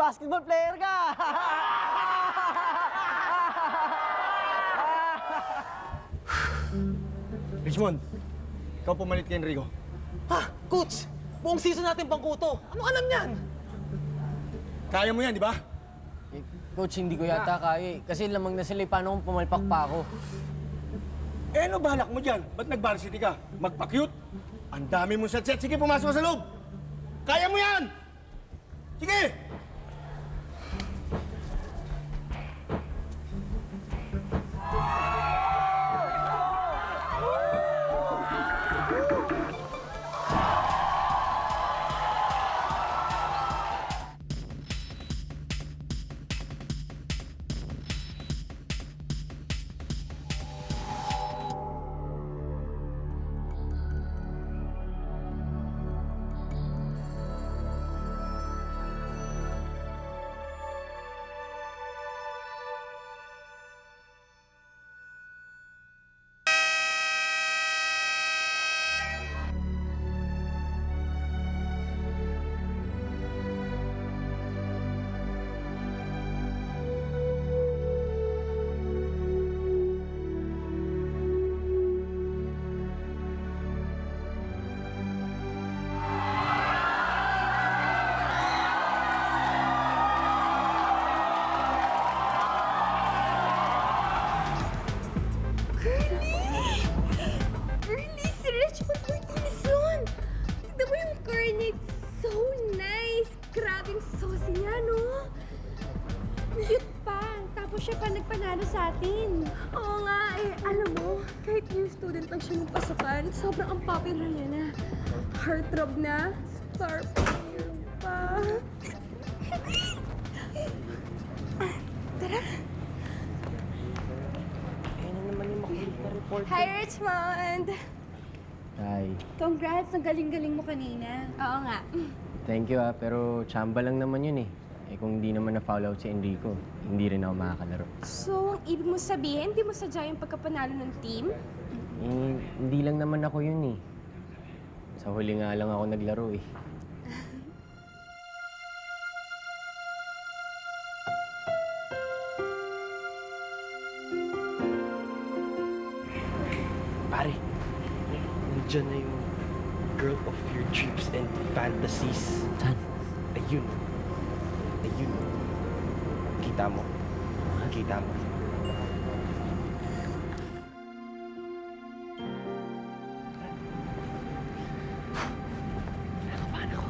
basketball player ka! Richmond, ikaw pumalit kay Enrico. Ha? Coach! Buong season natin pangkuto. Anong alam niyan? Kaya mo yan, di ba? Eh, Coach, hindi ko yata kaya eh. Kasi lamang na sila, paano kung pumalpak pa ako? Eh, ano balak mo dyan? Ba't nag-varsity ka? Magpa-cute? Ang dami mong set-set. Sige, pumasok ka sa loob! Kaya mo yan! Sige! Early, si Richmond Martinez yun! Tignan mo yung cornet. So nice! Grabing sauce niya, no? Cute pa. Tapos siya pa nagpanalo sa atin. Oo nga, eh. Alam mo, kahit new student lang siya ng pasukan, sobrang ang popular niya na. Heartthrob na. Star player pa. Tara. Ayun na naman yung makulit na report. Hi, Richmond! Hi. Congrats, ang galing-galing mo kanina. Oo nga. Thank you pero tsamba lang naman yun eh. Eh kung hindi naman na-foul out si Enrico, hindi rin ako makakalaro. So, ang ibig mo sabihin, hindi mo sadya yung pagkapanalo ng team? Eh, hindi lang naman ako yun eh. Sa huli nga lang ako naglaro eh. Pare, nandiyan na yung girl of your dreams and fantasies. Saan? Ayun. Ayun. Kita mo. Kita mo. Paano ko?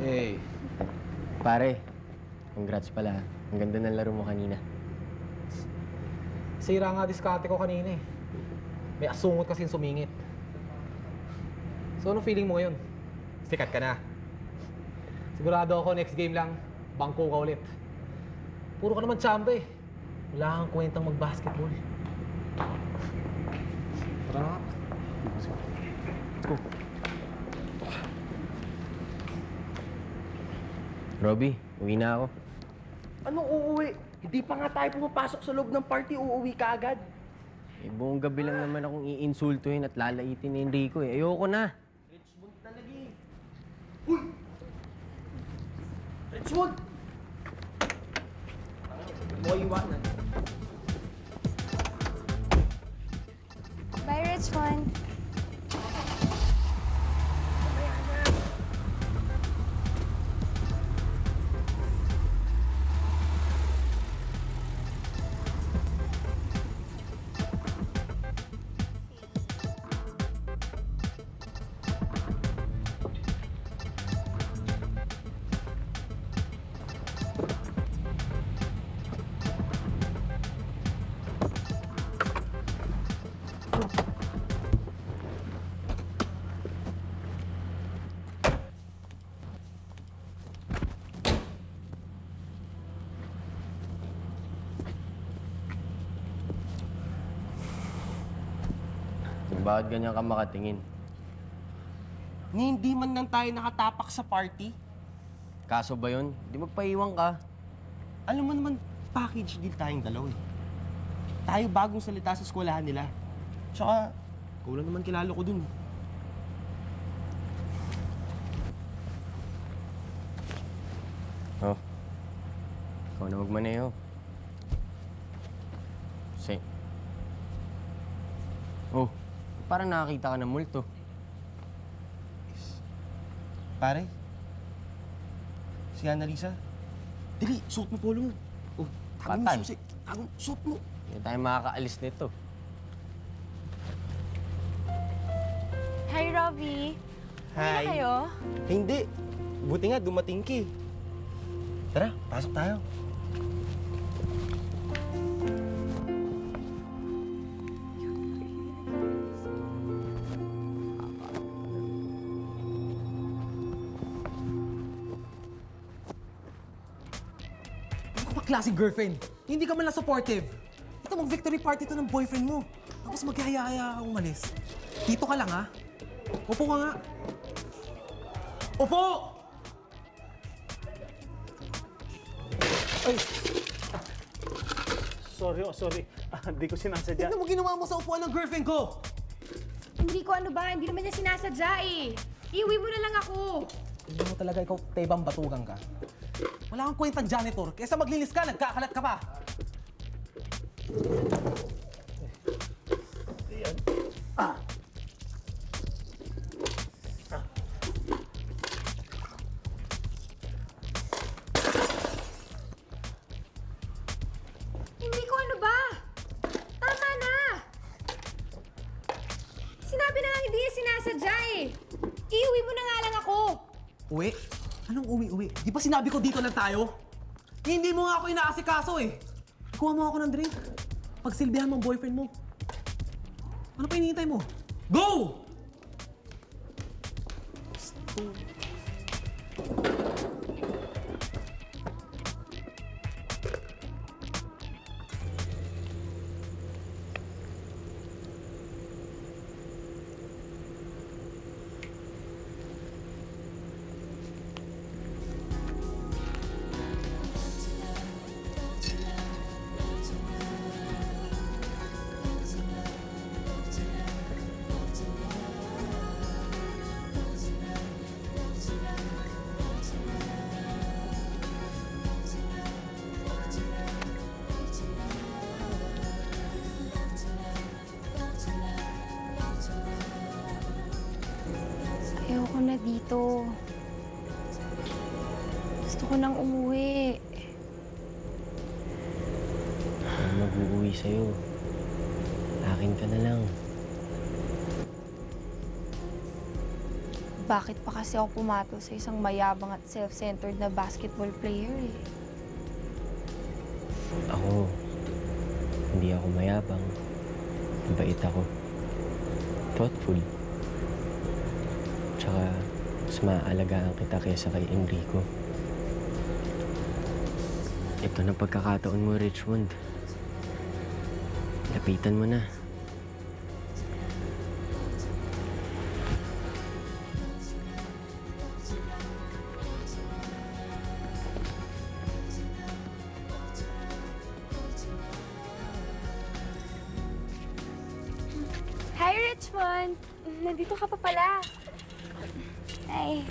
Hey. Pare, congrats pala. Ang ganda ng laro mo kanina. Sira nga diskarte ko kanina eh. May asungot kasing sumingit. So, anong feeling mo ngayon? Sikat ka na. Sigurado ako next game lang, bangko ka ulit. Puro ka naman tsamba eh. Wala kang kwentang mag-basketball. Tara na nga. Let's go. Robby, uwi na ako. Anong uuwi? Hindi pa nga tayo pumapasok sa loob ng party, uuwi ka agad. Eh, buong gabi lang naman akong iinsultuhin at lalaitin ni Enrico eh. Ayoko na. Richmond talaga eh. Uy! Richmond! Mo iwanan. Bye, Richmond. Bakit ganyan ka makatingin? Ni hindi man lang tayo nakatapak sa party. Kaso ba yun? Di magpaiwan ka. Alam mo naman, package deal tayong dalawa eh. Tayo bagong salita sa eskwelahan nila. Tsaka, ikaw lang naman kilala ko dun. Oh. Ikaw na magmaneho. Oh, parang nakakita ka ng multo. Pare, si Annalisa, dali, suot mo polo mo. Oh, tago mo Patan. susi. Tago, suot mo. Hindi tayo makakaalis nito. Hi, Robbie. Uwi na kayo? Eh, hindi. Buti nga, dumating ka eh. Tara, pasok tayo. Ano ka ba klaseng girlfriend? Hindi ka man lang supportive. Ito, mag-victory party to ng boyfriend mo. Tapos maghihaya-haya ka umalis. Dito ka lang, ha? Upo ka nga. Upo! Sorry. Hindi ko sinasadya. Tignan mo ginawa mo sa upuan ng girlfriend ko! Hindi ko ano ba, hindi naman niya sinasadya eh. Iuwi mo na lang ako. Tignan mo talaga ikaw, tebang batugang ka. Wala kang kwentang janitor. Kesa maglinis ka, nagkakalat ka pa. Hindi ko ano ba? Tama na! Sinabi na nga hindi niya sinasadya eh. Iuwi mo na nga lang ako. Uwi? Anong uwi-uwi? Di ba sinabi ko dito lang tayo? Hindi mo nga ako inaasikaso eh. Kuha mo ako ng drink. Pagsilbihan mo ang boyfriend mo. Ano pa hinihintay mo? Go! Ayoko na dito. Gusto ko nang umuwi. Ano mag-uuwi sa'yo? Akin ka na lang. Bakit pa kasi ako pumatol sa isang mayabang at self-centered na basketball player eh? Ako, hindi ako mayabang. Mabait ako. Thoughtful. Tsaka, mas maaalagaan kita kaysa kay Enrico. Ito na pagkakataon mo, Richmond. Lapitan mo na. Hi, Richmond! Nandito ka pa pala. Ay,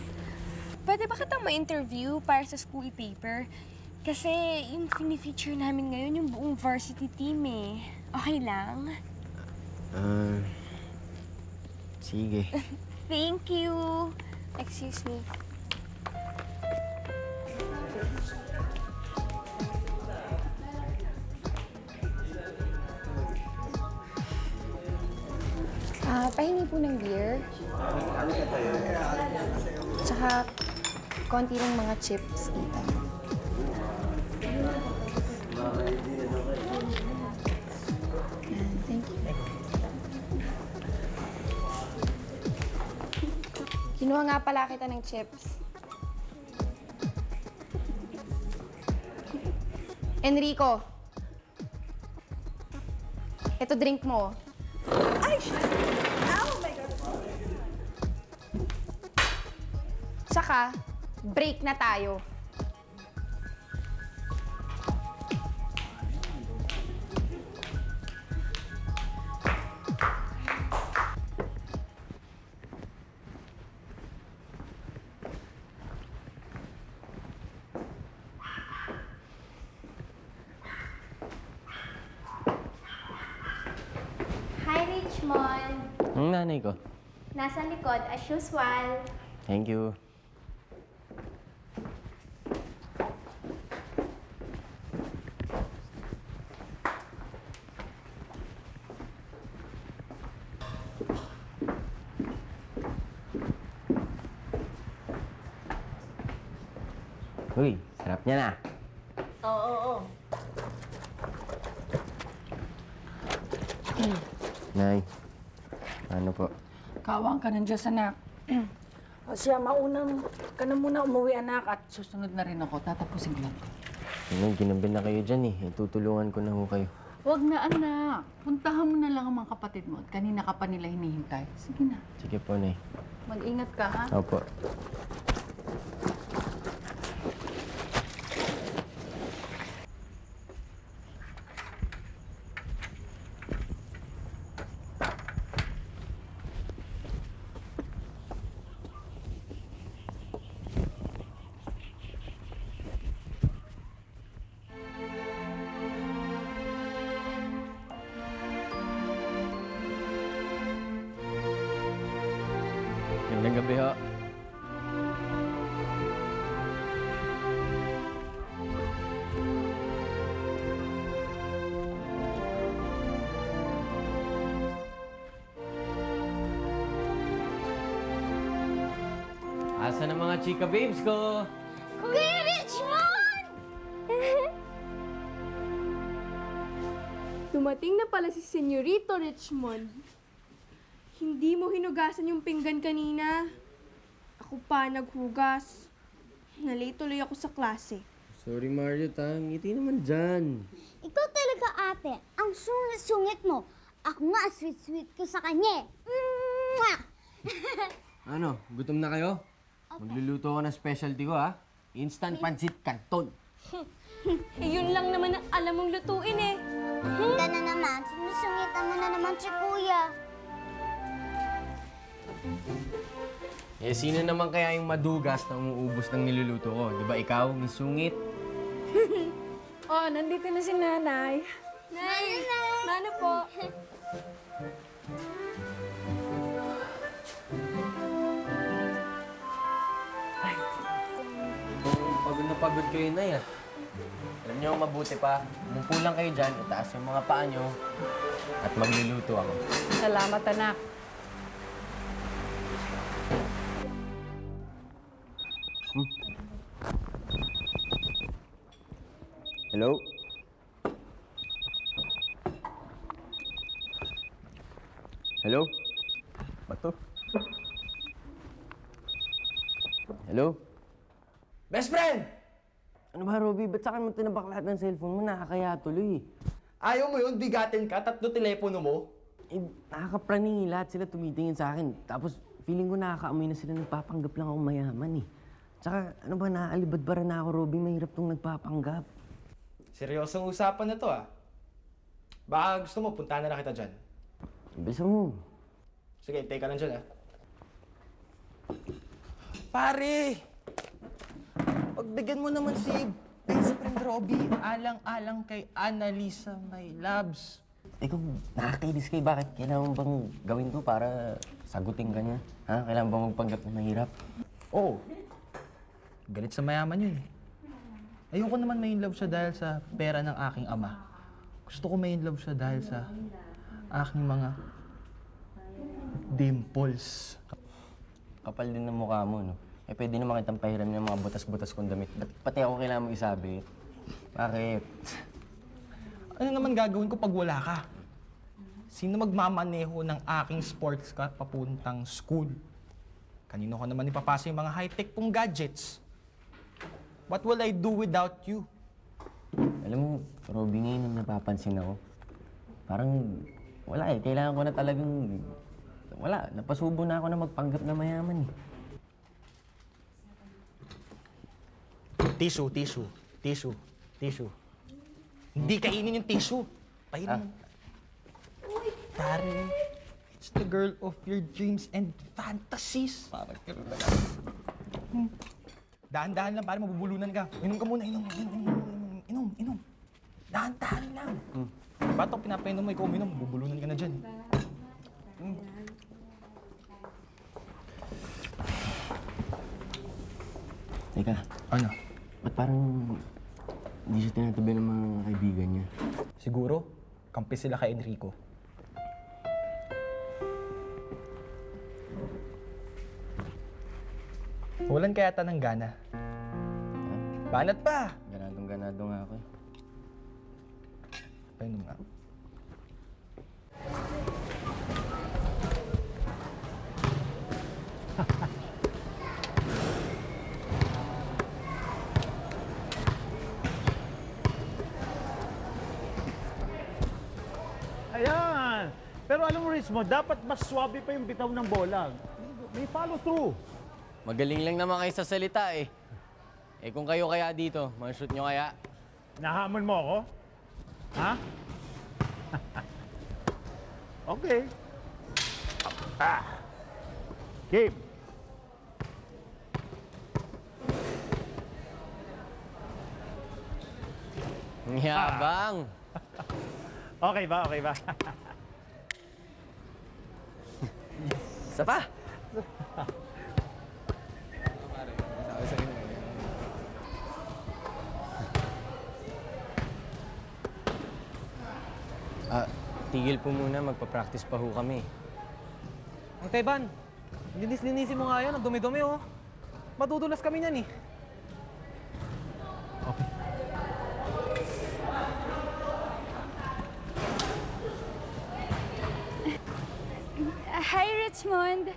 pwede ba kitang ma-interview para sa school paper? Kasi yung fini-feature namin ngayon yung buong varsity team eh. Okay lang? Sige. Thank you! Excuse me. Pahingi po ng beer. Tsaka, konti lang mga chips dito. Thank you. Kinuha nga pala kita ng chips. Enrico! Ito drink mo. Tsaka, break na tayo. Richmond. Ang nanay ko. Nasa likod, as usual. Thank you. Uy, sarap niya na. Oo. Nay, ano po? Kawang ka ng Diyos, anak. O siya, maunang ka na muna umuwi, anak. At susunod na rin ako. Tatapusin ko lang. Nay, ginabi na kayo dyan eh. Tutulungan ko na ho kayo. Huwag na, anak. Puntahan mo na lang ang mga kapatid mo. At kanina ka pa nila hinihintay. Sige na. Sige po, Nay. Mag-ingat ka, ha? Opo. Magandang gabi ho. Asa na mga chika babes ko? Kuya Richmond! Dumating na pala si Senyorito Richmond. Hindi mo hinugasan yung pinggan kanina. Ako pa naghugas. Nalate tuloy ako sa klase. Sorry Mario, ngiti naman dyan. Ikaw talaga, ate. Ang sungit-sungit mo. Ako nga, sweet-sweet ko sa kanya. Mwah! Ano, gutom na kayo? Magluluto ako ng specialty ko ha. Instant pancit canton. Eh, yun lang naman ang alam mong lutuin eh. Handa na naman. Sinusungitan mo na naman si kuya. Eh, sino naman kaya yung madugas na umuubos ng niluluto ko? Di ba ikaw, may sungit? Oh, nandito na si nanay. Nay, Nana po. Pagod na pagod kayo na yan. Alam niyo, mabuti pa. Umupo lang kayo dyan, itaas yung mga paa niyo, at magluluto ako. Salamat, anak. Hello? Hello? Bato? Hello? Best friend! Ano ba, Robby? Ba't sa akin mo tinabak lahat ng cellphone mo? Nakakaya tuloy. Ayaw mo yun? Bigatin ka? 3 telepono mo? Eh, nakakapraning lahat sila tumitingin sa akin. Tapos, feeling ko nakakaamoy na sila nagpapanggap lang akong mayaman eh. Tsaka, ano ba, naaalibad ba na ako, Robby? Mahirap tong nagpapanggap. Seryosong usapan na to, ah. Baka gusto mo, puntahan na lang kita dyan. Bisa mo. Sige, take ka lang dyan, ah. Pare! Pagbigyan mo naman si best friend Robby, alang-alang kay Annalisa, my loves. Eh kung nakakainis kayo, bakit kailangan bang gawin ko para sagutin ka niya? Ha? Kailangan bang magpanggap na mahirap? Oo. Galit sa mayaman yun, eh. Ayoko naman may in love siya dahil sa pera ng aking ama. Gusto ko may in love siya dahil sa aking mga dimples. Kapal din ng mukha mo, no? Eh pwede naman kitang pahiram ng mga butas-butas kong damit. Ba't pati ako kailangan mo isabit? Bakit? Ano naman gagawin ko pag wala ka? Sino magmamaneho ng aking sports car papuntang school? Kanino ko naman ipapasa yung mga high-tech pong gadgets? What will I do without you? Alam mo, Robby, ngayon ang napapansin ako. Parang wala eh. Kailangan ko na talagang... Wala. Napasubo na ako na magpanggap na mayaman eh. Tissue, tissue, tissue, tissue. Hindi kainin yung tissue. Pahiram mo. Pare, it's the girl of your dreams and fantasies. Parang gano'n na lang. Dahan-dahan lang, pare, mabubulunan ka. Inom ka muna, inom. Dahan-dahan lang. Bato, pinapainom mo, ikaw uminom, bubulunan ka na dyan. Teka, Ano? ba't parang hindi siya tinatabi ng mga kaibigan niya? Siguro, kampi sila kay Enrico. Walan kaya ata ng gana. Banat pa! Ganadong-ganado nga ako eh. Painom nga. Ayan! Pero alam mo, Richmond, dapat mas swabe pa yung bitaw ng bola. May follow through. Magaling lang naman kayo sa salita eh. Eh kung kayo kaya dito, shoot nyo kaya? Nahamon mo ako? Ha? Okay. Ah. Game. Ang yabang! Okay ba? Okay ba? Isa pa! Tigil po muna, magpa-practice pa ho kami. Ang Teban, linis-linisin mo nga yan. Ang dumi-dumi, oh. Madudulas kami niyan, eh. Hi, Richmond!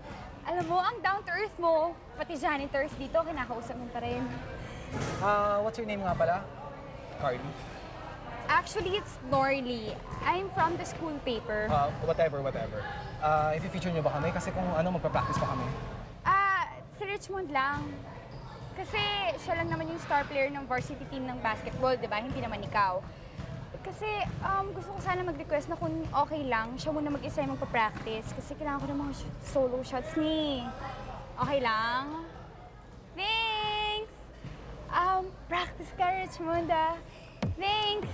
Alam mo, ang down-to-earth mo. Pati janitors dito, kinakausap mo pa rin. What's your name nga pala? Carly? Actually, it's Norly. I'm from the school paper. Whatever. I-feature nyo ba kami? Kasi kung magpa-practice pa kami. Si Richmond lang. Kasi siya lang naman yung star player ng varsity team ng basketball, di ba? Hindi naman ikaw. Kasi gusto ko sana mag-request na kung okay lang, siya muna mag-isa yung magpa-practice. Kasi kailangan ko ng mga solo shots ni. Okay lang? Thanks! Practice ka, Richmond, ah. Thanks!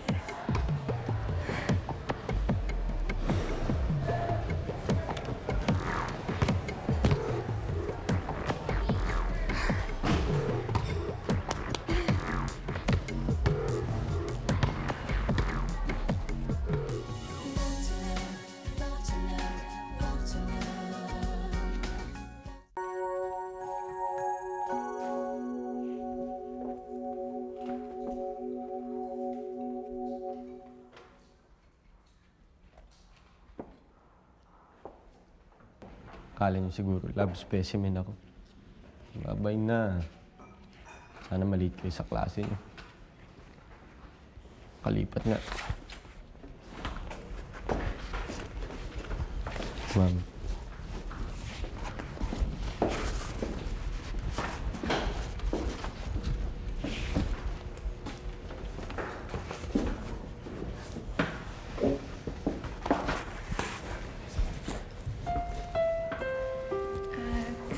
Akala niyo siguro, love specimen ako. Babay na. Sana maliit kayo sa klase niyo. Kalipat nga. Ma'am.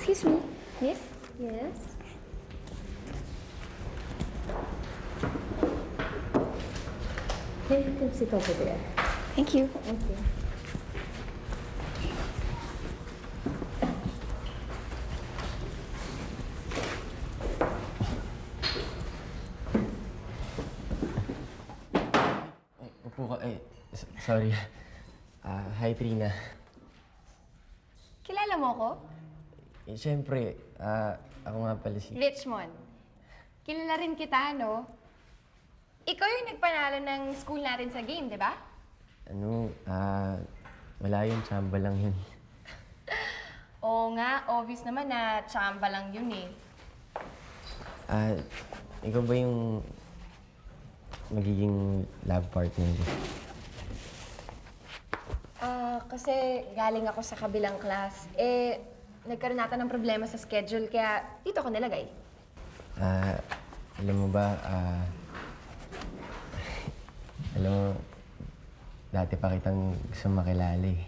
Excuse me. Yes? Yes? You can sit over there. Thank you. Thank you. Ay, upo ka. Sorry. Hi, Trina. Kilala mo ko? Siyempre, ako nga pala si... Richmond. Kilala rin kita, no? Ikaw yung nagpanalo ng school natin sa game, di ba? Wala yun. Tsamba lang yun. Oo nga, obvious naman na tsamba lang yun eh. Ikaw ba yung magiging love partner ko? Kasi galing ako sa kabilang class. Nagkaroon nata ng problema sa schedule, kaya dito ako nilagay. Alam mo ba, alam mo, dati pa kitang gusto makilala eh.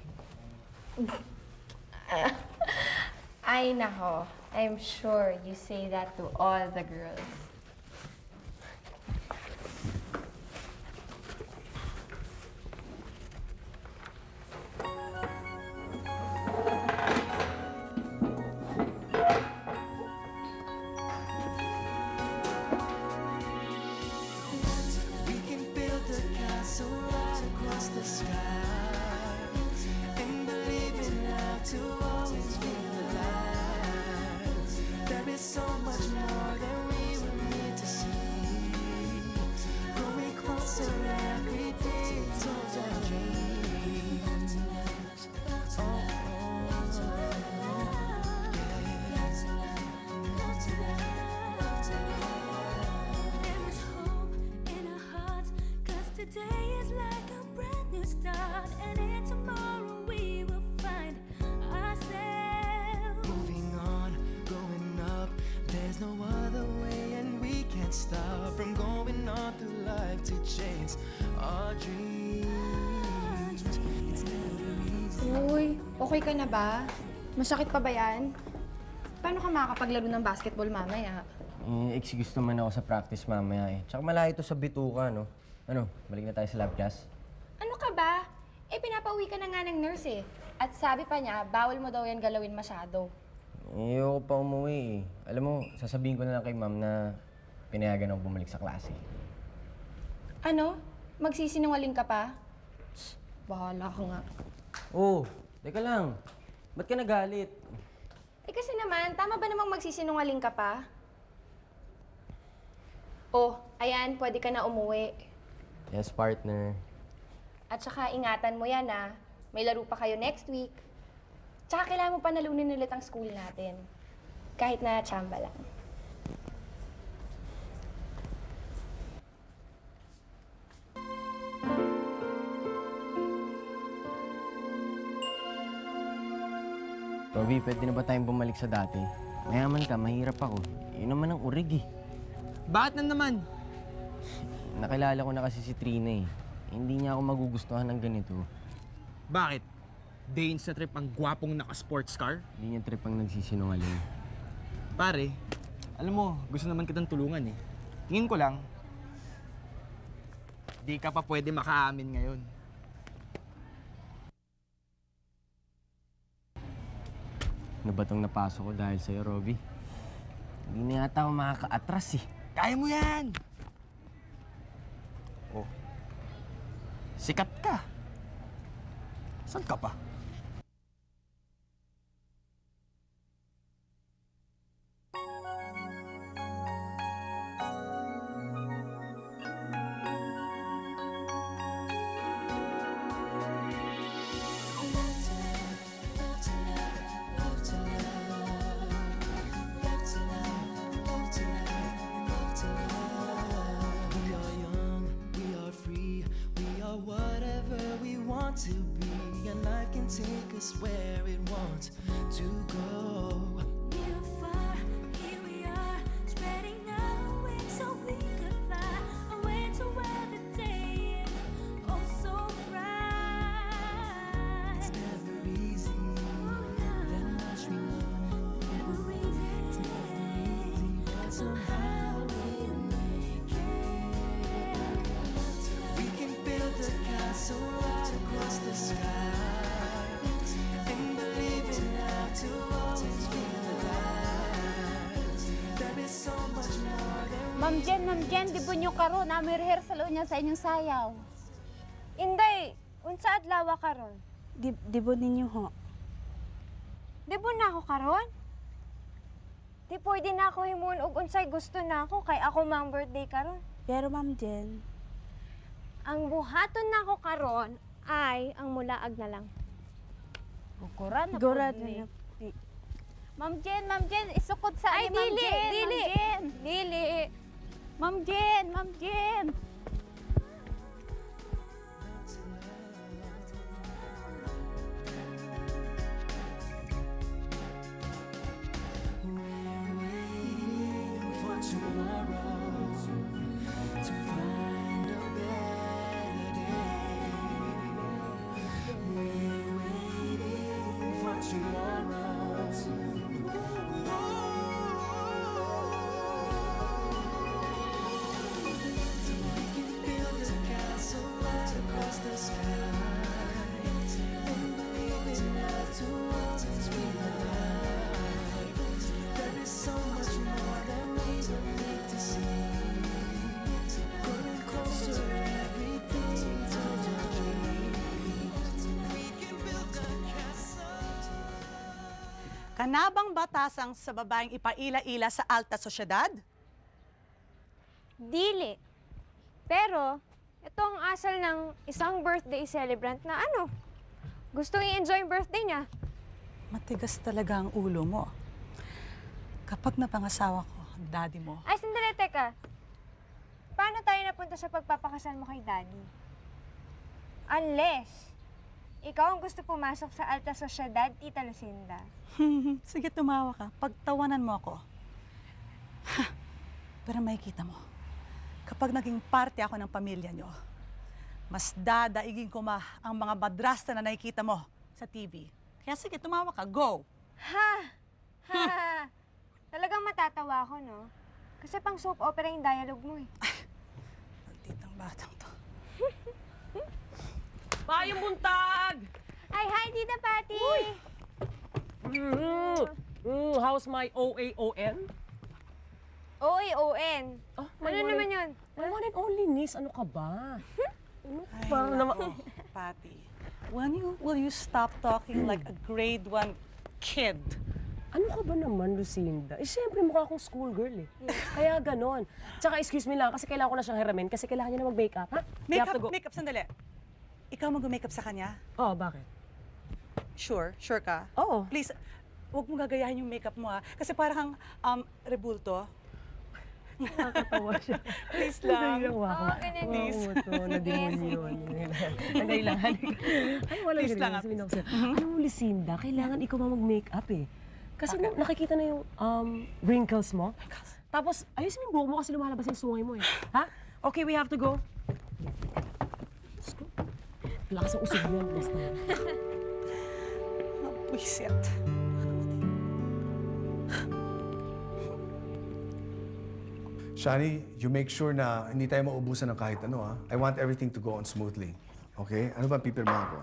Ay nako, I'm sure you say that to all the girls. to chase our dreams. It's never easy. Uy, okay ka na ba? Masakit pa ba yan? Paano ka makakapaglaro ng basketball mamaya? Excuse naman ako sa practice mamaya eh. Tsaka malayo to sa bituka, no? Ano, balik na tayo sa lab class? Ano ka ba? Pinapauwi ka na nga ng nurse eh. At sabi pa niya, bawal mo daw yan galawin masyado. Ayoko pa umuwi eh. Alam mo, sasabihin ko na lang kay ma'am na pinayagan ako bumalik sa klase. Ano? Magsisinungaling ka pa? Bahala ka nga. Oh, teka lang. Ba't ka nagalit? Kasi naman, tama ba namang magsisinungaling ka pa? Oh, ayan, pwede ka na umuwi. Yes, partner. At saka ingatan mo yan ah. May laro pa kayo next week. Tsaka kailangan mo panalunin ulit ang school natin. Kahit na tsamba lang. Robby, pwede na ba tayong bumalik sa dati? Mayaman ka, mahirap ako. Yun naman ang urig eh. Bakit na naman? Nakilala ko na kasi si Trina eh. Hindi niya ako magugustuhan ng ganito. Bakit? Day sa trip ang gwapong naka-sports car? Hindi niya trip ang nagsisinungaling. Pare, alam mo, gusto naman kitang tulungan eh. Tingin ko lang, di ka pa pwede makaamin ngayon. Ano ba tong napasok ko dahil sa'yo, Robby? Hindi na yata ako makaka-atras eh. Kaya mo yan! Oh, sikat ka. Saan ka pa? We are young, we are free, we are whatever we want to be, and life can take us where it wants to go. Near or far, here we are, spreading our wings so we could fly away to where the day is oh so bright. It's never easy, that much we know. Never easy, But somehow we make it. We can build a castle right across the sky, and believe in love to always feel alive. There is so much more than Ma'am Jen, di ba nyo karon? May rehearsal niya sa inyong sayaw. Inday, unsa adlaw karon? Di ba ninyo ho? Di ba na ako karon? Di pwede na ako himuon og unsay gusto na ako kay ako mang birthday karon. Pero Ma'am Jen, Ang buhaton na ako karon ay ang mulaag na lang. Gurad na. Ma'am Jen, isukod sa ay, Ma'am Jen, dili. Ma'am Jen. for tomorrow to find a better day. We're waiting for tomorrow. We can build a castle right across the sky, and believe in love to always be alive. There is so much more than we need to see. Going closer every day to the dreams. We can build a castle. Kanabang batasang sa babaeng ipaila-ila sa alta sosyedad? Dili. Pero, ito ang asal ng isang birthday celebrant na gusto i-enjoy yung birthday niya. Matigas talaga ang ulo mo. Kapag napangasawa ko, ang daddy mo, Ay, sandali, teka. Paano tayo napunta sa pagpapakasal mo kay Daddy? Unless, ikaw ang gusto pumasok sa alta sosyedad, Tita Lucinda. sige tumawa ka, pagtawanan mo ako. Pero makikita mo, kapag naging parte ako ng pamilya nyo, mas dadaigin ko ang mga madrasta na nakikita mo sa TV. Kaya sige, tumawa ka. Go! Ha! Ha! Talagang matatawa ako, no? Kasi pang soap opera yung dialogue mo, eh. Malditang batang to. Payong buntag! Ay, hi, Tita Patty! How's my OAON? O-A-O-N. Oh, Ano naman yun? My one and only niece, ano ka ba? Ay, Parang nako, Patty. Will you stop talking like a grade 1 kid? Ano ka ba naman, Lucinda? Eh, siyempre mukha akong schoolgirl eh. Kaya ganon. Tsaka excuse me lang, kasi kailangan ko na siyang hiramin kasi kailangan niya na mag-makeup, ha? We have to go. Makeup, sandali. Ikaw mag-makeup sa kanya? Oh, bakit? Sure ka? Oo. Please, huwag mo gagayahin yung makeup mo, ha? Kasi parang rebulto. Nakakatawa siya. Please lang. Naiyawa ako. Oo, ganun. Please. Oo, ito, na-demonyon. Sandali lang, halika. Ano, wala Please lang, sabihin ako sa'yo. Ano mo, Lucinda, kailangan ikaw mag-makeup eh. Kasi nakikita na yung wrinkles mo. Tapos, ayusin mo yung buhok mo kasi lumalabas yung sungay mo eh. Ha? Okay, we have to go. Let's go. Lakas ang usog mo. Basta. Mabwisit. Shani, you make sure na hindi tayo maubusan ng kahit ano, ha? I want everything to go on smoothly. Okay? Ano ba ang pipirmahan ko?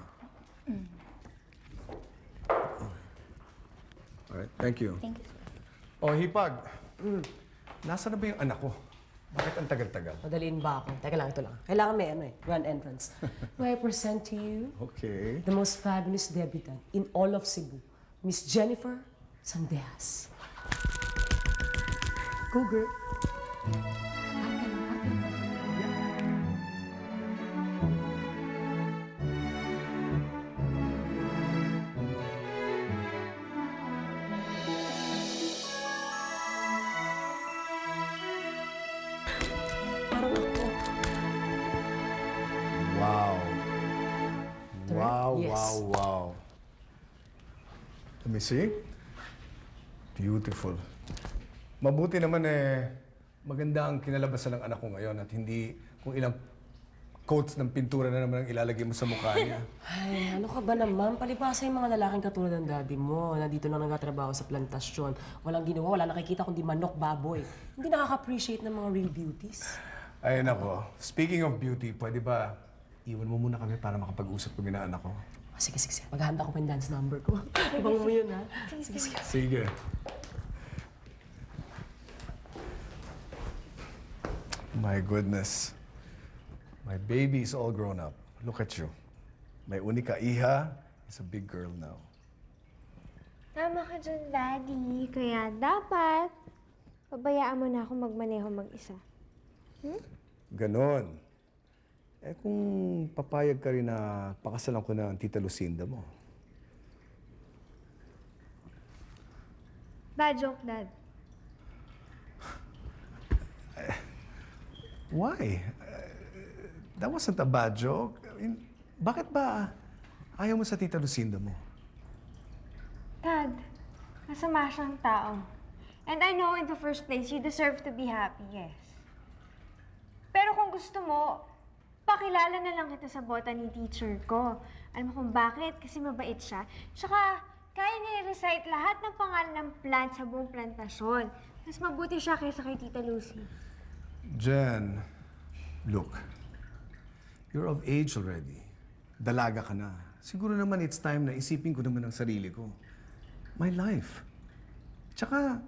Alright, thank you. Thank you, sir. Oh, Hipag. Nasaan na ba yung anak ko? Bakit ang tagal-tagal? Madaliin ba ako? Teka lang, ito lang. Kailangan may ano eh, grand entrance. May I present to you Okay. the most fabulous debutant in all of Cebu, Miss Jennifer Sandejas. Go, girl. Parang ako. Wow. Wow, Yes. wow, wow. Let me see. Beautiful. Mabuti naman maganda ang kinalabasan ng anak ko ngayon at hindi kung ilang coats ng pintura na naman ang ilalagay mo sa mukha niya. Ay, ano ka ba naman? Palibasa yung mga lalaking katulad ng daddy mo. Nandito lang nagtatrabaho sa plantasyon. Walang ginawa, wala nakikita kundi manok, baboy. Hindi nakaka-appreciate ng mga real beauties. Ay, nako. Speaking of beauty, pwede ba iwan mo muna kami para makapag-usap kami na anak ko? Sige. Maghahanda ko pa yung dance number ko. Ibang mo yun, ha? Sige. Sige. My goodness. My baby is all grown up. Look at you. My unika iha is a big girl now. Tama ka dyan, Daddy. Kaya dapat, pabayaan mo na ako magmaneho mag-isa. Ganon. Eh kung papayag ka rin na pakasalan ko na ang Tita Lucinda mo. Bad joke, Dad. Why? That wasn't a bad joke. I mean, bakit ba ayaw mo sa Tita Lucinda mo? Dad, masama siyang tao. And I know in the first place, you deserve to be happy, yes. Pero kung gusto mo, pakilala na lang kita sa botany teacher ko. Alam mo kung bakit? Kasi mabait siya. Tsaka, kaya niya i-recite lahat ng pangalan ng plant sa buong plantasyon. Mas mabuti siya kaysa kay Tita Lucy. Jen, look. You're of age already. Dalaga ka na. Siguro naman it's time na isipin ko naman ang sarili ko. My life. Tsaka,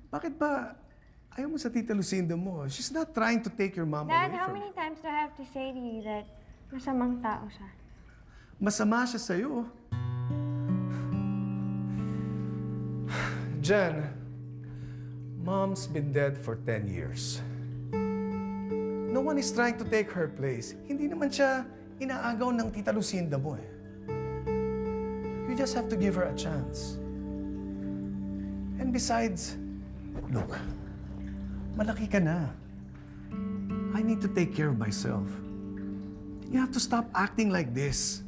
bakit ba ayaw mo sa Tita Lucinda mo? She's not trying to take your mom Dad, away how from many times do I have to say to you that masamang tao siya? Masama siya sa'yo. Jen, Mom's been dead for 10 years. No one is trying to take her place. Hindi naman siya inaagaw ng Tita Lucinda mo eh. You just have to give her a chance. And besides, look, malaki ka na. I need to take care of myself. You have to stop acting like this.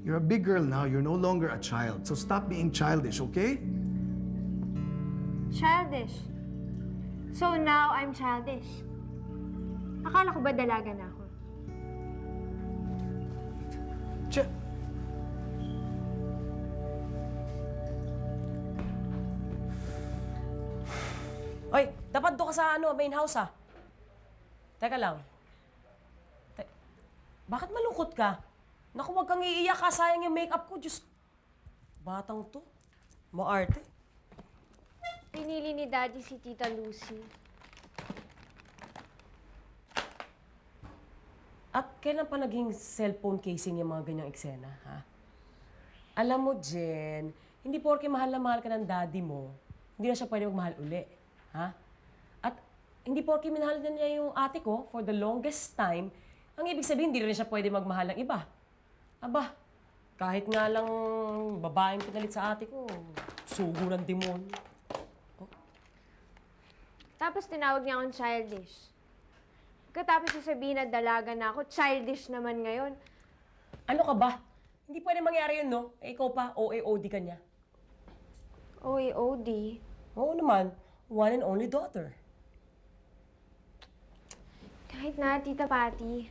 You're a big girl now. You're no longer a child. So stop being childish, okay? Childish. So now I'm childish. Akala ko ba dalaga na ako? Jen! Oy, dapat doon ka sa main house Teka lang. Bakit malungkot ka? Naku, wag kang iiyak ka. Sayang yung makeup ko. Diyos. Batang to. Maarte. Pinili ni Daddy si Tita Lucy. At kailan pa naging cellphone casing yung mga ganyang eksena, ha? Alam mo, Jen, hindi porke mahal na mahal ka ng daddy mo, hindi na siya pwede magmahal uli, ha? At hindi porke minahal na niya yung ate ko for the longest time, ang ibig sabihin, hindi rin siya pwede magmahal ng iba. Aba, kahit nga lang babaeng pinalit sa ate ko, sugo ng demonyo. Tapos tinawag niya akong childish. Katapos sasabihin na dalaga na ako, childish naman ngayon. Ano ka ba? Hindi pwede mangyari yun, no? Eh, ikaw pa, OA-OD ka niya. OA-OD? Oo naman, one and only daughter. Kahit na, Tita Patty.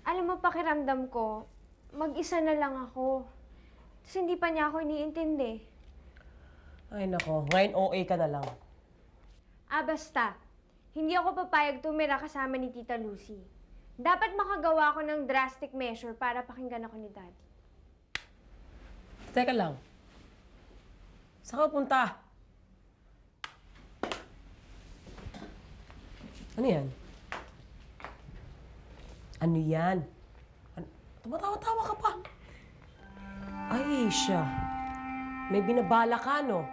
Alam mo, pakiramdam ko, mag-isa na lang ako. Tapos hindi pa niya ako iniintindi. Ay nako, ngayon OA ka na lang. Basta. Hindi ako papayag tumira kasama ni Tita Lucy. Dapat makagawa ako ng drastic measure para pakinggan ako ni Daddy. Teka lang. Saan ka punta? Ano yan? Ano yan? Tumatawa-tawa ka pa. Ay, siya. May binabala ka, no?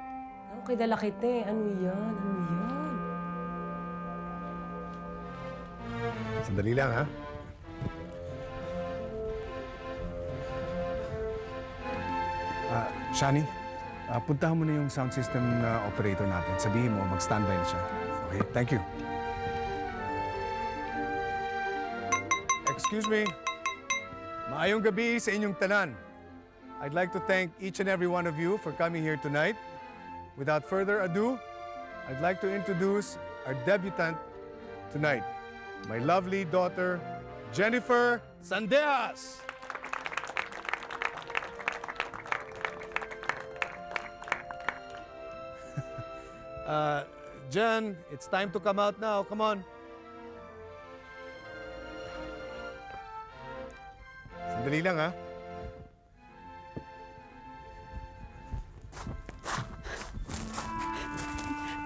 Ang kay dalakit eh. Ano yan? Ano yan? Sandali lang, ha? Shani, puntahan mo na yung sound system na operator natin. Sabihin mo, mag-standby na siya. Okay, thank you. Excuse me. Maayong gabi sa inyong tanan. I'd like to thank each and every one of you for coming here tonight. Without further ado, I'd like to introduce our debutant tonight, my lovely daughter, Jennifer Sandeas. Jen, it's time to come out now. Come on. Sandali lang, ha?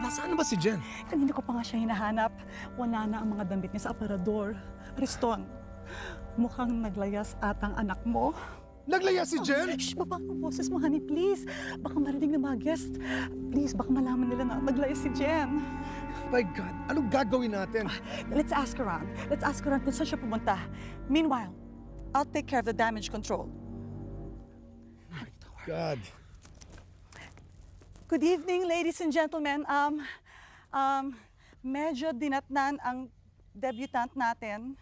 Nasaan na ba si Jen? Kanina ko pa nga siya hinahanap. Wala na ang mga damit niya sa aparador. Ariston, mukhang naglayas atang anak mo. Naglaya si Jen? Shh, baba ang boses mo, honey, please. Baka marinig ng mga guest. Please, baka malaman nila na naglayas si Jen. My God, anong gagawin natin? Let's ask around. Let's ask around kung saan siya pumunta. Meanwhile, I'll take care of the damage control. God. Good evening, ladies and gentlemen. Medyo dinatnan ang debutant natin.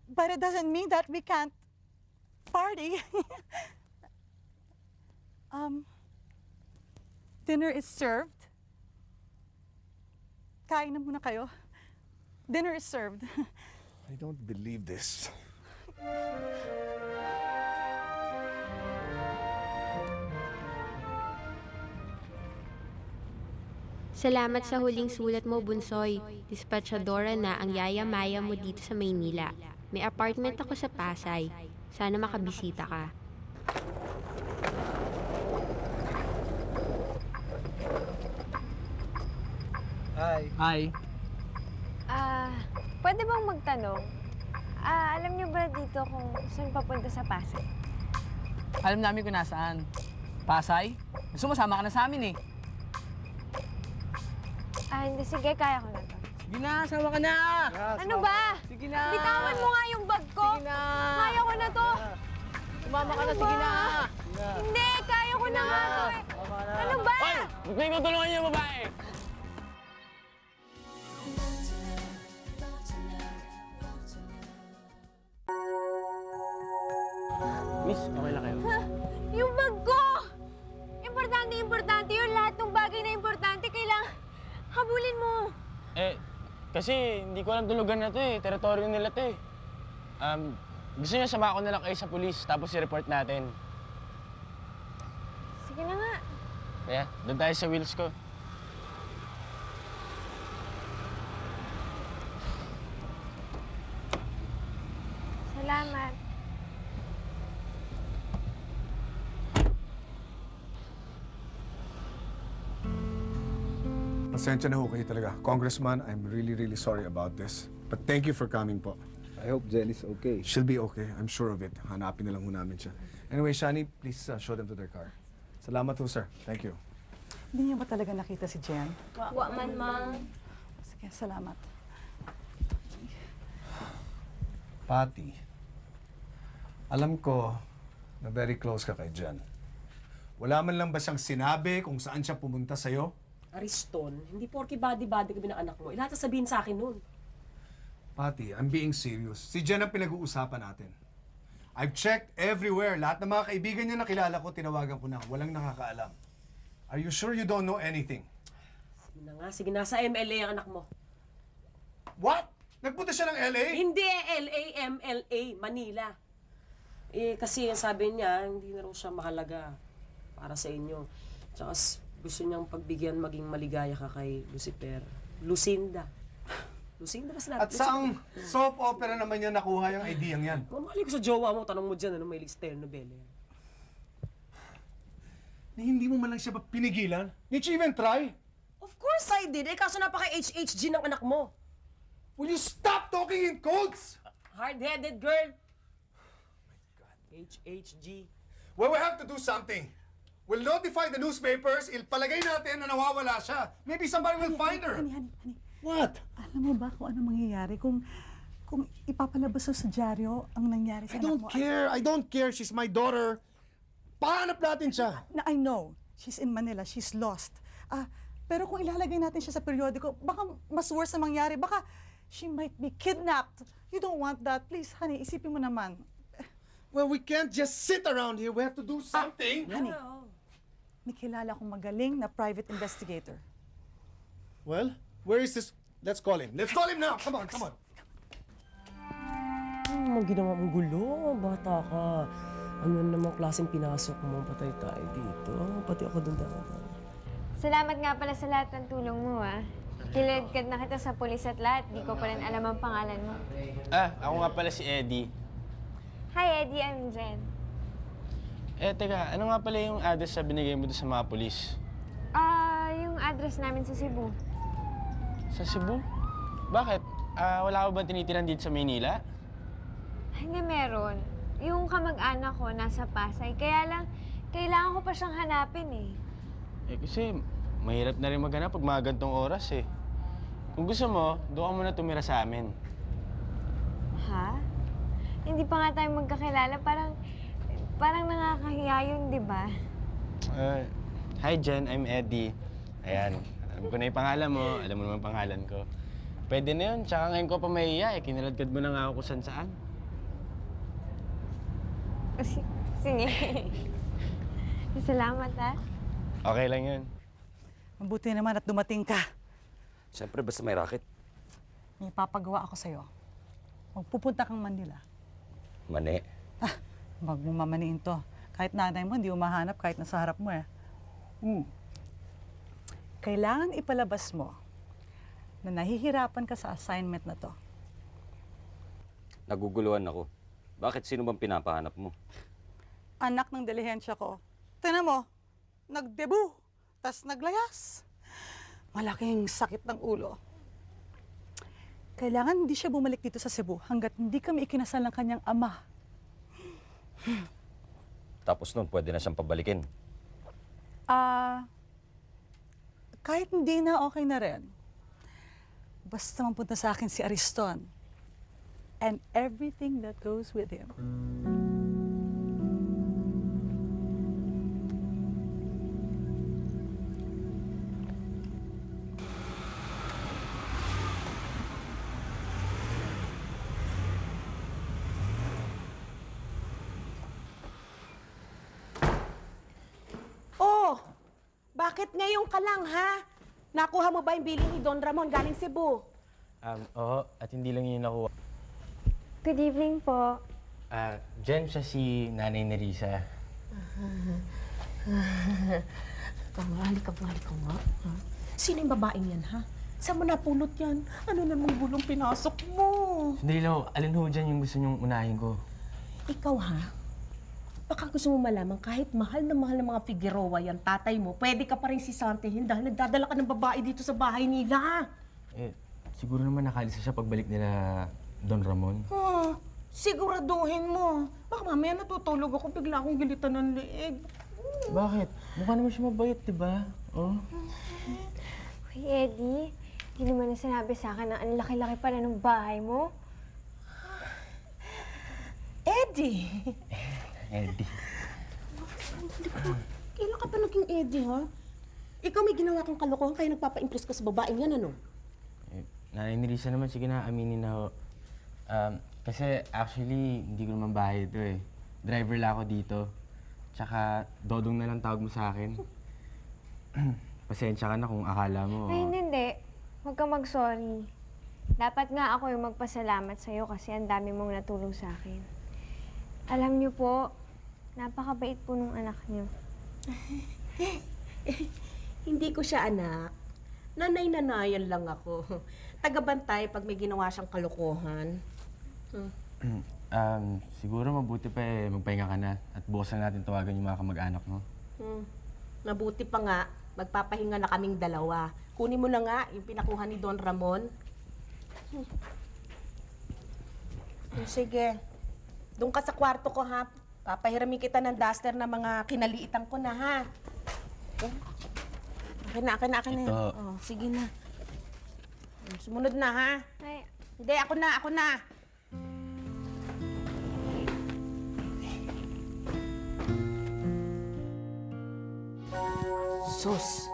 But it doesn't mean that we can't party. Dinner is served. Kain na muna kayo. Dinner is served. I don't believe this. Salamat sa huling sulat mo, Bunsoy. Dispatchadora na ang yaya-maya mo dito sa Maynila. May apartment ako sa Pasay. Sana makabisita ka. Hi. Pwede bang magtanong? Alam niyo ba dito kung saan papunta sa Pasay? Alam namin kung nasaan. Pasay? Gusto mo, sama ka na sa amin eh. Hindi. Sige, kaya ko na to. Sige na, sama ka na! Ano ba? Sige na! Bitawan mo nga yung bag ko! Sige na! Kaya ko na to! Sumama ka na, sige na! Hindi, kaya ko na nga to eh! Ano ba? May tutulungan niyo yung babae! Miss, okay lang kayo? Yung bag ko! Importante yun. Lahat ng bagay na importante, kailangan habulin mo. Kasi hindi ko alam tulugan na to eh. Teritoryo nila to eh. Gusto niya sama ko na lang kayo sa pulis tapos i-report natin. Sige na nga. Kaya, doon tayo sa wheels ko. Salamat. Pasensya na ho kayo talaga. Congressman, I'm really, really sorry about this. But thank you for coming po. I hope Jen is okay. She'll be okay. I'm sure of it. Hanapin na lang ho namin siya. Anyway, Shani, please show them to their car. Salamat ho, sir. Thank you. Hindi niya ba talaga nakita si Jen? Wa man, Mang. Sige, salamat. Patty, alam ko na very close ka kay Jen. Wala man lang ba siyang sinabi kung saan siya pumunta sa'yo? Ariston, hindi porky body-body kami ng anak mo. Lahat sasabihin sa akin nun. Patty, I'm being serious. Si Jen ang pinag-uusapan natin. I've checked everywhere. Lahat ng mga kaibigan niya na kilala ko, tinawagan ko na. Walang nakakaalam. Are you sure you don't know anything? Sige na nga, sige, nasa MLA ang anak mo. What? Nagpunta siya ng LA? Hindi, LA, MLA, Manila. Eh, kasi sabi niya, hindi na raw siya mahalaga para sa inyo. Tsaka gusto niyang pagbigyan maging maligaya ka kay Lucifer. Lucinda. Lucinda ba sinabi? At saang soap opera naman niya nakuha yung idea yan? Mamali ko sa jowa mo, tanong mo dyan, ano may list telenovela yan. Na hindi mo man lang siya pinigilan? Did you even try? Of course I did, eh, kaso napaka-HHG ng anak mo. Will you stop talking in codes? Hard-headed girl. HHG. Well, we have to do something. We'll notify the newspapers, ilpalagay natin na nawawala siya. Maybe somebody will find her. Honey. What? Alam mo ba kung ano mangyayari kung ipapalabas sa dyaryo ang nangyari sa I anak don't mo? care. I don't care. She's my daughter. Pahanap natin siya. I know. She's in Manila. She's lost. Pero kung ilalagay natin siya sa periodiko, baka mas worse na mangyari. Baka she might be kidnapped. You don't want that. Please, honey, isipin mo naman. Well, we can't just sit around here. We have to do something. Honey, may kilala akong magaling na private investigator. Well, where is this? Let's call him. Let's call him now. Come on, come on. Ang ginawa mong gulo, bata ka. Ano namang klaseng pinasok mo, patay tayo dito. Pati ako doon dito. Salamat nga pala sa lahat ng tulong mo, ah. Kiladkad na kita sa pulis at lahat. Di ko pa rin alam ang pangalan mo. Ako nga pala si Eddie. Hi, Eddie. I'm Jen. Teka, ano nga pala yung address na binigay mo doon sa mga pulis? Yung address namin sa Cebu. Sa Cebu? Bakit? Wala ka bang tinitiran dito sa Maynila? Hindi, meron. Yung kamag-anak ko nasa Pasay. Kaya lang, kailangan ko pa siyang hanapin, eh. Kasi mahirap na rin maghanap pag mga gantong oras eh. Kung gusto mo, doon ka muna tumira sa amin. Ha? Hindi pa nga tayo magkakilala. Parang nakakahiya yun, di ba? Hi Jen, I'm Eddie. Ayan, alam ko na yung pangalan mo, alam mo naman pangalan ko. Pwede na yun, tsaka ngayon ko pa mahiya eh. Kinaladkad mo na nga ako kung saan-saan. Sige. Salamat, ha? Okay lang yun. Mabuti naman at dumating ka. Siyempre, basta may racket. May papagawa ako sa'yo. Magpupunta kang Manila. Mani. Wag mo mamaniin to. Kahit nanay mo, hindi umahanap kahit nasa harap mo eh. Kailangan ipalabas mo na nahihirapan ka sa assignment na to. Naguguluhan ako. Bakit? Sino bang pinapahanap mo? Anak ng dilihensya ko. Tingnan mo, nagdebu, tas naglayas. Malaking sakit ng ulo. Kailangan hindi siya bumalik dito sa Cebu hanggat hindi kami ikinasal ng kanyang ama. Tapos nun, pwede na siyang pabalikin. Kahit hindi na, okay na rin. Basta mapunta sa akin si Ariston. And everything that goes with him. Oh, bakit ngayon ka lang, ha? Nakuha mo ba yung billing ni Don Ramon galing Cebu? Oo, at hindi lang yun nakuha. Good evening po. Jen, siya si Nanay Nerissa. Halika nga. Ha? Sino yung babaeng yan, ha? Saan mo napulot yan? Ano namang bulong pinasok mo? Sandali lang, alin ho dyan yung gusto niyong unahin ko? Ikaw, ha? Baka gusto mo malaman kahit mahal na mga Figueroa yan, tatay mo, pwede ka pa rin sisantihin dahil nagdadala ka ng babae dito sa bahay nila. Siguro naman nakalisa siya pagbalik nila Don Ramon. Siguraduhin mo. Baka mamaya natutulog ako, bigla akong gilitan ng leeg. Bakit? Mukha naman siya mabait, di ba? Oh. Uy, Eddie, hindi naman na sinabi sa akin na ang laki-laki pala ng bahay mo. Eddie! Eddie. Kailan ka pa naging Eddie, ha? Ikaw may ginawa kang kalokohan kaya nagpapa-impress ka sa babaeng yan, ano? Nanay Nerissa naman, sige na, aminin na ho. Kasi actually, hindi ko naman bahay ito eh. Driver lang ako dito. Tsaka, Dodong na lang tawag mo sa akin. Pasensya ka na kung akala mo. Ay, hindi. Huwag kang mag-sorry. Dapat nga ako yung magpasalamat sa'yo kasi ang dami mong natulong sa akin. Alam niyo po, napakabait po nung anak niyo. Hindi ko siya anak. Nanay-nanayan lang ako. Tagabantay pag may ginawa siyang kalokohan. Siguro mabuti pa eh, magpahinga ka na. At bukas na natin tawagan yung mga kamag-anak mo. Mabuti pa nga, magpapahinga na kaming dalawa. Kunin mo na nga yung pinakuha ni Don Ramon. Sige. Doon ka sa kwarto ko, ha? Papahiramin kita ng duster na mga kinaliitan ko na, ha? Akin na. Ito. Oh, sige na. Sumunod na, ha? Ay, Hindi, ako na. Sus!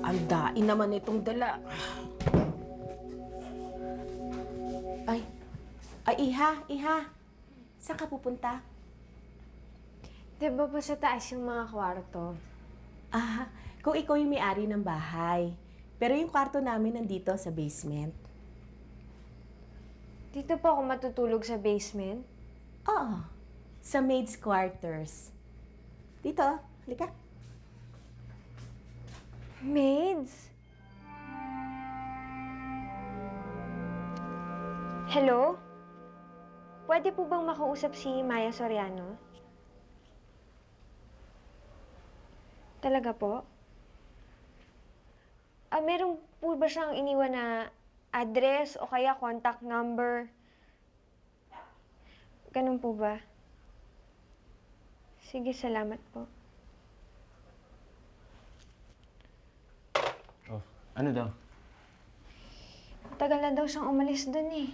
Ang dain naman itong dala. Ay, iha. Saan ka pupunta? di ba pa sa taas yung mga kwarto? Kung ikaw yung may-ari ng bahay. Pero yung kwarto namin nandito sa basement. Dito po ako matutulog sa basement? Oo. Sa maid's quarters. Dito, halika. Maids? Hello? Pwede po bang makausap si Maya Soriano? Talaga po? Meron po ba siyang iniwan na address o kaya contact number? Ganun po ba? Sige, salamat po. Oh, ano daw? Tagal na daw siyang umalis dun eh.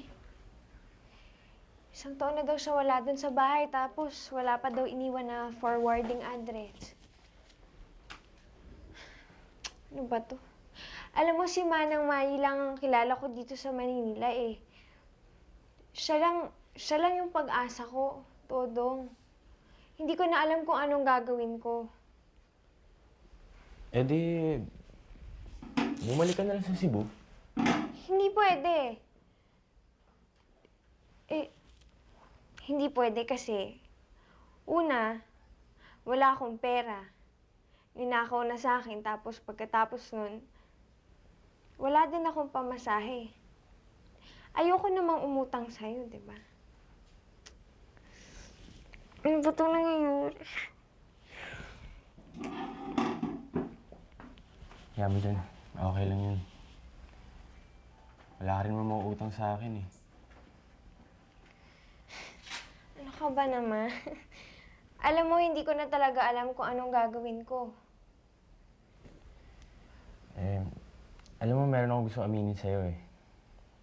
1 taon na daw siya wala dun sa bahay, tapos wala pa daw iniwan na forwarding address. Ano ba to? Alam mo, si Manang Mayi lang ang kilala ko dito sa Manila eh. Siya lang yung pag-asa ko, Todong. Hindi ko na alam kung anong gagawin ko. Bumalik ka na lang sa Cebu. Hindi pwede. Hindi pwede kasi, una, wala akong pera. Ninakaw na sa akin, tapos pagkatapos nun, wala din akong pamasahe. Ayoko namang umutang sa'yo, di ba? Ano ba ito nangyayari? Yami dyan, okay lang yun. Wala ka rin naman mauutang sa akin eh. Ano ka ba naman? Alam mo, hindi ko na talaga alam kung anong gagawin ko. Alam mo, meron akong gusto aminin sa'yo eh.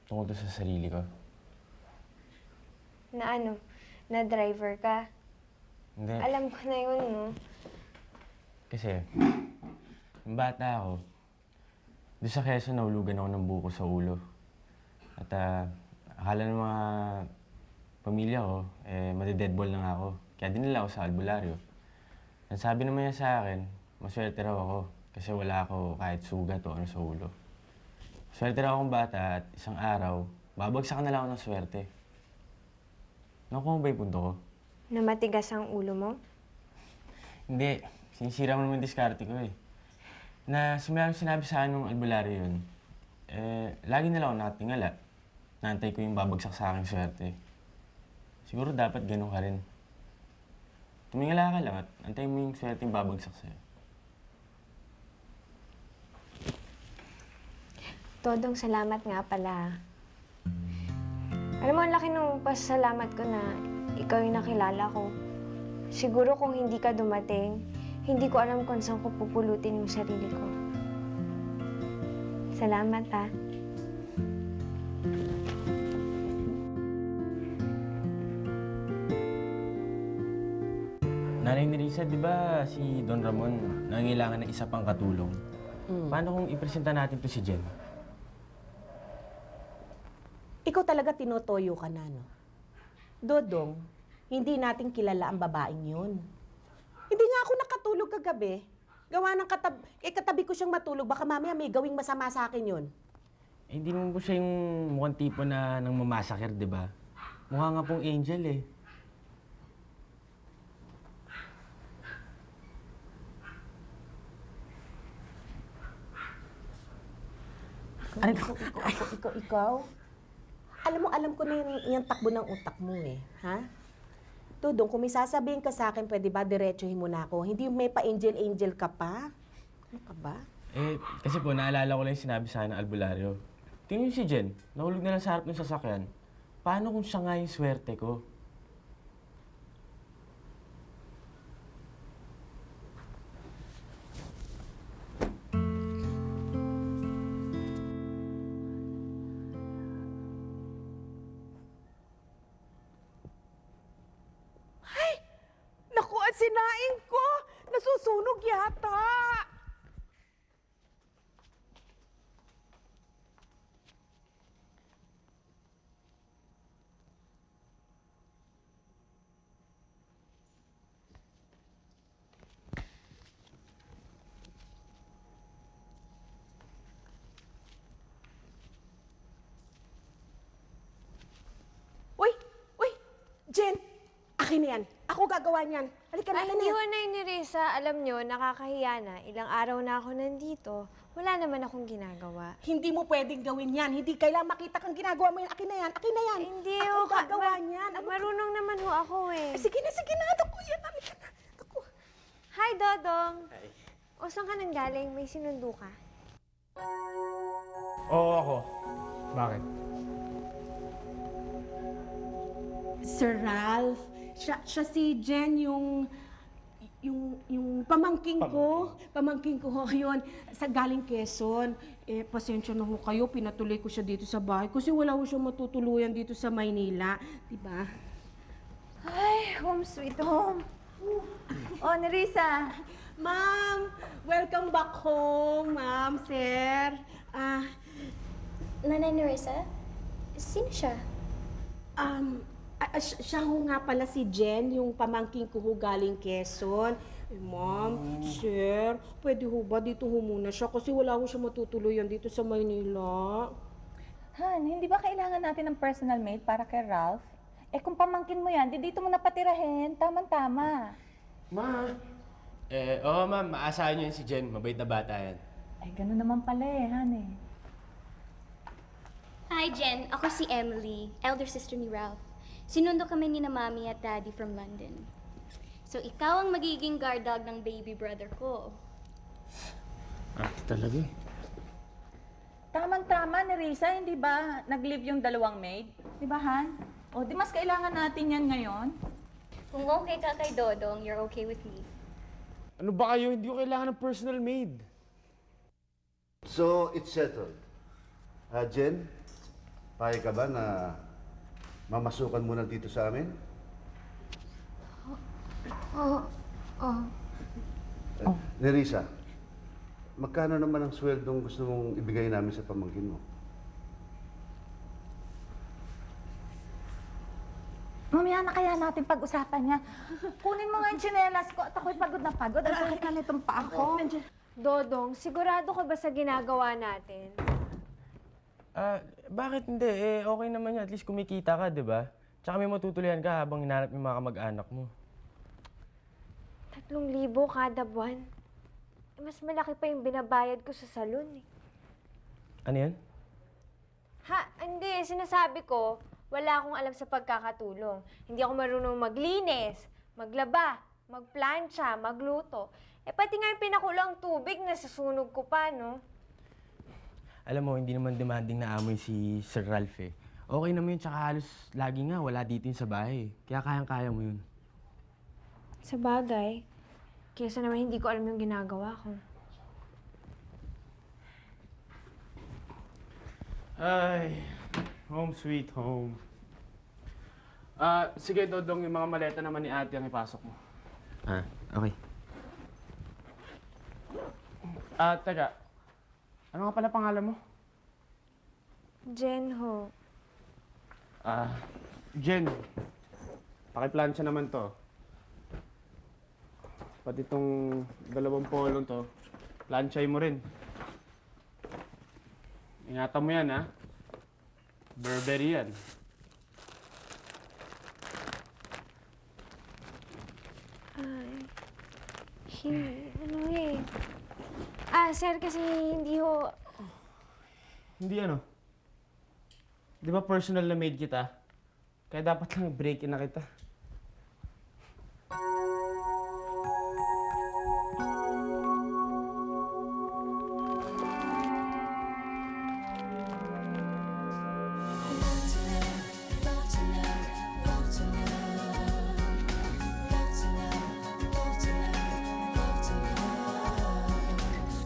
Tungkol to sa sarili ko. Na ano? Na driver ka? Hindi. Alam ko na yun, no? Kasi, nung bata ako, doon sa Quezon nahulugan ako ng buko sa ulo. At akala ng mga pamilya ko, madi-deadball na nga ako. Kaya dinala ako sa albularyo. Ang sabi naman niya sa akin, maswerte raw ako kasi wala ako kahit sugat o ano sa ulo. Swerte na akong bata at isang araw, babagsakan na lang ako ng swerte. Nakuha mo ba yung punto ko? Na matigas ang ulo mo? Hindi. Sinisira mo naman yung diskarte ko eh. Na simula nung sinabi sa akin ng albularyo yun, lagi na lang ako nakatingala. Naantay ko yung babagsak sa aking swerte. Siguro dapat ganun ka rin. Tumingala ka lang at antayin mo yung swerte yung babagsak sa'yo. Todong, salamat nga pala. Alam mo, ang laki ng pasalamat ko na ikaw yung nakilala ko. Siguro kung hindi ka dumating, hindi ko alam kung saan ko pupulutin yung sarili ko. Salamat, ha. Nanay ni Risa, di ba si Don Ramon nangangailangan ng isa pang katulong? Paano kung ipresenta natin to si Jen? Ikaw talaga tinotoyo ka na, no? Dodong, hindi natin kilala ang babaeng yun. Hindi nga ako nakatulog kagabi. Gawa ng katabi ko siyang matulog, baka mamaya may gawing masama sa akin yun. Eh, hindi naman po siya yung mukhang tipo na nang mamasakir, di ba? Mukha nga pong angel eh. Ikaw? Alam ko na yung takbo ng utak mo eh, ha? Dodong, kung may sasabihin ka sa akin, pwede ba diretsuhin mo na ako? Hindi yung may pa-angel-angel ka pa? Ano ka ba? Eh, kasi po, naalala ko lang yung sinabi sa akin ng albularyo. Tingnan niyo si Jen, nahulog na lang sa harap ng sasakyan. Paano kung siya nga yung swerte ko? Naku, ang sinaing ko! Nasusunog yata! Uy! Jen! Akin na yan. Ako gagawa niyan. Halika na, Ay, hindi ho, Nay ni Risa. Alam nyo, nakakahiya na. Ilang araw na ako nandito. Wala naman akong ginagawa. Hindi mo pwedeng gawin yan. Hindi kailangan makita kang ginagawa mo yan. Akin na yan. Akin na yan. Hindi ako ho, gagawa niyan. marunong naman ho ako eh. Sige na. Ako yan. Halika na. Ako. Hi, Dodong. Hi. O, saan ka nang galing? May sinundo ka? Oo, ako. Bakit? Sir Ralph, siya si Jen, yung pamangking ko. Pamangking ko ho yun, sa galing Quezon. Eh, pasensya na ho kayo, pinatuloy ko siya dito sa bahay kasi wala ho siya matutuluyan dito sa Maynila. Diba? Ay, home sweet home. Oh, Nerissa. Ma'am, welcome back home, ma'am, sir. Nanay Nerissa? Sino siya? Siya ho nga pala si Jen, yung pamangking ko ho galing Quezon. Eh, ma'am, sir, pwede ho ba dito ho muna siya kasi wala ho siya matutuluyan dito sa Maynila. Han, hindi ba kailangan natin ng personal maid para kay Ralph? Eh kung pamangkin mo yan, di dito mo napatirahin. Tama-tama. Ma! Oo ma'am, maasahan niyo yun si Jen. Mabait na bata yan. Ay, ganun naman pala eh, Han eh. Hi, Jen. Ako si Emily, elder sister ni Ralph. Sinundo kami ni na Mommy at Daddy from London. So, ikaw ang magiging guard dog ng baby brother ko. Talaga eh. Tamang-tama, Nerissa, hindi ba nag-leave yung dalawang maid? Di ba, Han? O, di mas kailangan natin yan ngayon? Kung okay ka kay Dodong, you're okay with me. Ano ba kayo? Hindi ko kailangan ng personal maid. So, it's settled. Jen, payag ka ba na mamasukan muna dito sa amin? Nerissa, magkano naman ang sweldong gusto mong ibigay namin sa pamangkin mo? Mamaya na kaya natin pag-usapan niya. Kunin mo nga yung tsinelas ko at ako'y pagod na pagod. Ang sakit na nitong paa ko. Dodong, sigurado ka ba sa ginagawa natin? Bakit hindi? Eh, okay naman yan. At least kumikita ka, di ba? Tsaka may matutuloyan ka habang hinanap yung mga kamag-anak mo. 3,000 kada buwan. Eh, mas malaki pa yung binabayad ko sa salon eh. Ano yan? Ha, hindi. Sinasabi ko, wala akong alam sa pagkakatulong. Hindi ako marunong maglinis, maglaba, magplancha, magluto. Eh, pati nga yung pinakulang tubig, nasasunog ko pa, no? Alam mo, hindi naman demanding na amoy si Sir Ralph eh. Okay naman yun, tsaka halos lagi nga wala dito yun sa bahay. Kaya kayang-kaya mo yun. Sa bagay, kesa naman hindi ko alam yung ginagawa ko. Ay, home sweet home. Sige, Dodong, yung mga maleta naman ni ate ang ipasok mo. Okay. Teka. Ano nga pala pangalan mo? Jen ho. Jen. Pakiplansya naman to. Pati itong 2 polong to, plansyahin mo rin. Ingatan mo yan, ha? Burberry yan. Sir, kasi hindi ho... Hindi ano? Di ba personal na maid kita? Kaya dapat lang break in na kita.